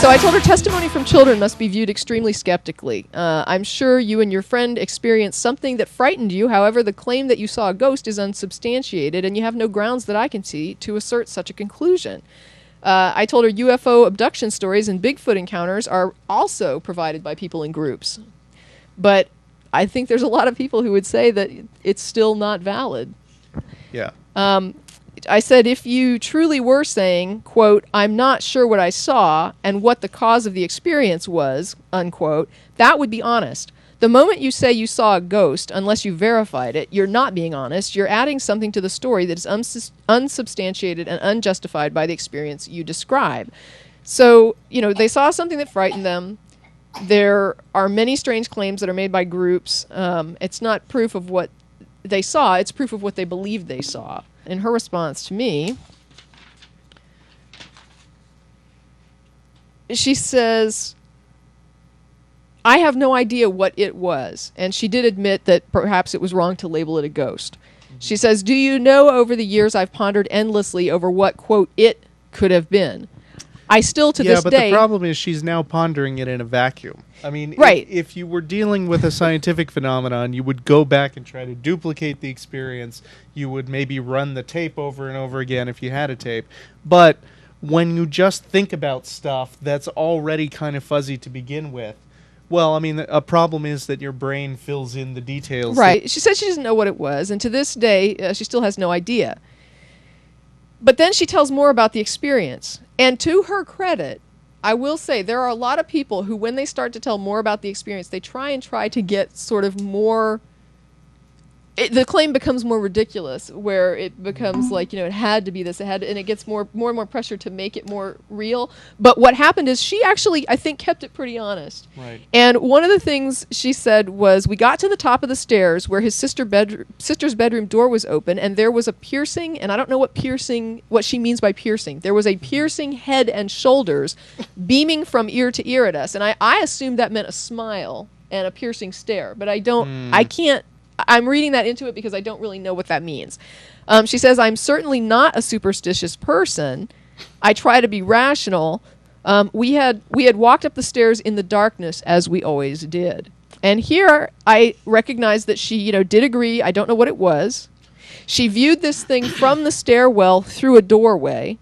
So I told her testimony from children must be viewed extremely skeptically. I'm sure you and your friend experienced something that frightened you. However, the claim that you saw a ghost is unsubstantiated, and you have no grounds that I can see to assert such a conclusion. I told her UFO abduction stories and Bigfoot encounters are also provided by people in groups. But I think there's a lot of people who would say that it's still not valid. Yeah. I said, if you truly were saying, quote, I'm not sure what I saw and what the cause of the experience was, unquote, that would be honest. The moment you say you saw a ghost, unless you verified it, you're not being honest. You're adding something to the story that is unsubstantiated and unjustified by the experience you describe. So, they saw something that frightened them. There are many strange claims that are made by groups. It's not proof of what they saw, it's proof of what they believed they saw. In her response to me, she says, I have no idea what it was. And she did admit that perhaps it was wrong to label it a ghost. She says, do you know, over the years I've pondered endlessly over what, quote, it could have been. I still to this day... Yeah, but the problem is she's now pondering it in a vacuum. I mean, right. If you were dealing with a scientific phenomenon, you would go back and try to duplicate the experience. You would maybe run the tape over and over again if you had a tape. But when you just think about stuff that's already kind of fuzzy to begin with, well, I mean, a problem is that your brain fills in the details. Right. She said she doesn't know what it was, and to this day, she still has no idea. But then she tells more about the experience. And to her credit, I will say there are a lot of people who, when they start to tell more about the experience, they try to get sort of more... the claim becomes more ridiculous, where it becomes like, it had to be this, and it gets more and more pressure to make it more real. But what happened is she actually, I think, kept it pretty honest. Right. And one of the things she said was, we got to the top of the stairs where his sister's bedroom door was open, and there was a piercing, and I don't know what she means by piercing. There was a piercing head and shoulders beaming from ear to ear at us. And I assumed that meant a smile and a piercing stare, but I'm reading that into it because I don't really know what that means. She says, I'm certainly not a superstitious person. I try to be rational. We had walked up the stairs in the darkness, as we always did. And here I recognize that she, did agree. I don't know what it was. She viewed this thing from the stairwell through a doorway.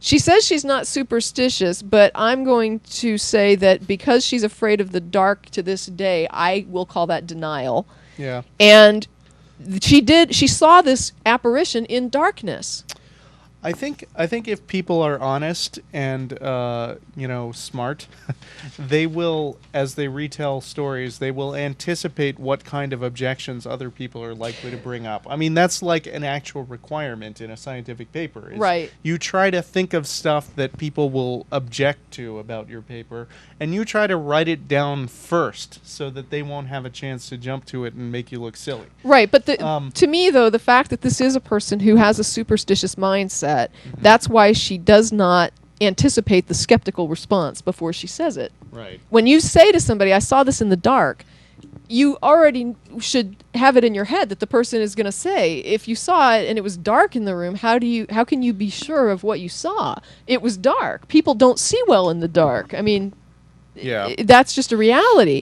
She says she's not superstitious, but I'm going to say that because she's afraid of the dark to this day, I will call that denial. Yeah. And she saw this apparition in darkness. I think if people are honest and smart, they will, as they retell stories, they will anticipate what kind of objections other people are likely to bring up. I mean, that's like an actual requirement in a scientific paper. Right. You try to think of stuff that people will object to about your paper, and you try to write it down first so that they won't have a chance to jump to it and make you look silly. Right, but to me, though, the fact that this is a person who has a superstitious mindset, that's why she does not anticipate the skeptical response before she says it. Right. When you say to somebody, I saw this in the dark, you already should have it in your head that the person is going to say, if you saw it and it was dark in the room, how can you be sure of what you saw? It was dark. People don't see well in the dark. I mean, that's just a reality.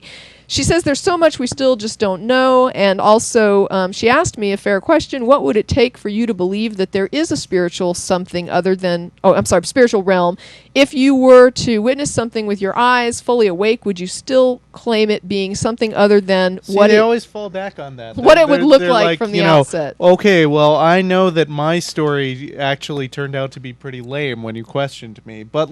She says there's so much we still just don't know, and also she asked me a fair question: what would it take for you to believe that there is a spiritual something other than, spiritual realm? If you were to witness something with your eyes, fully awake, would you still claim it being something other than they always fall back on that. What it would look like from the outset. Okay, well, I know that my story actually turned out to be pretty lame when you questioned me, but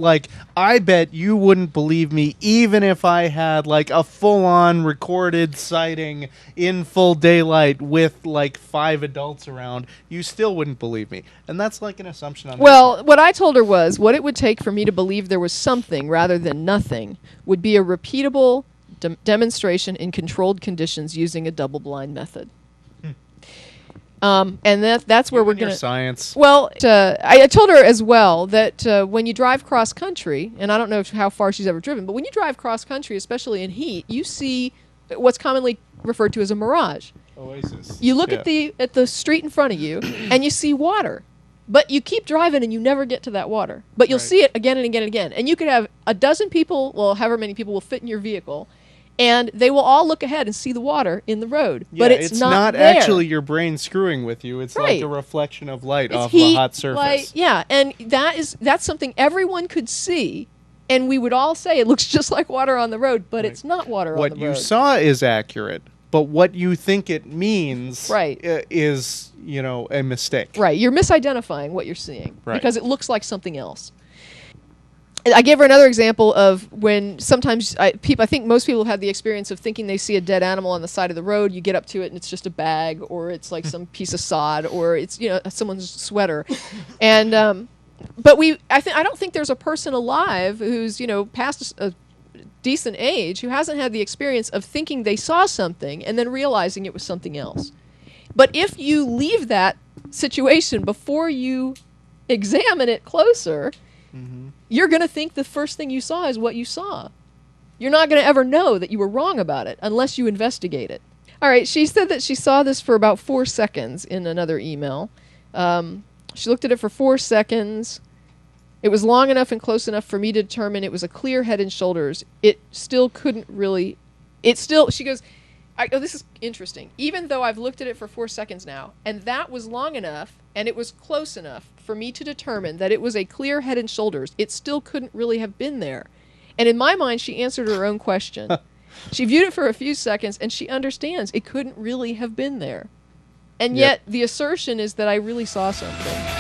I bet you wouldn't believe me even if I had a full-on recorded sighting in full daylight with 5 adults around. You still wouldn't believe me, and that's an assumption on Well, what I told her was what it would take for me to believe there was something rather than nothing would be a repeatable demonstration in controlled conditions using a double-blind method. And that's where we're going to... science. Well, I told her as well that when you drive cross-country, and I don't know how far she's ever driven, but when you drive cross-country, especially in heat, you see what's commonly referred to as a mirage. Oasis. You look at the street in front of you, and you see water. But you keep driving and you never get to that water. But you'll Right. see it again and again and again. And you could have a dozen people, well, however many people will fit in your vehicle, and they will all look ahead and see the water in the road. Yeah, but it's not there. actually your brain screwing with you. It's Right. like a reflection of light It's off heat, a hot surface. light, yeah, and that's something everyone could see, and we would all say it looks just like water on the road, but it's not water on What the you road. saw is accurate, but what you think it means Right. is, a mistake. Right, you're misidentifying what you're seeing Right. because it looks like something else. I gave her another example of when sometimes I think most people have had the experience of thinking they see a dead animal on the side of the road. You get up to it and it's just a bag, or it's like some piece of sod, or it's someone's sweater, and but I don't think there's a person alive who's past a decent age who hasn't had the experience of thinking they saw something and then realizing it was something else. But if you leave that situation before you examine it closer, you're going to think the first thing you saw is what you saw. You're not going to ever know that you were wrong about it unless you investigate it. All right, she said that she saw this for about 4 seconds in another email. She looked at it for 4 seconds. It was long enough and close enough for me to determine it was a clear head and shoulders. It still couldn't really... She goes... this is interesting. Even though I've looked at it for 4 seconds now, and that was long enough, and it was close enough for me to determine that it was a clear head and shoulders, it still couldn't really have been there. And in my mind, she answered her own question. She viewed it for a few seconds, and she understands it couldn't really have been there. And yet, the assertion is that I really saw something.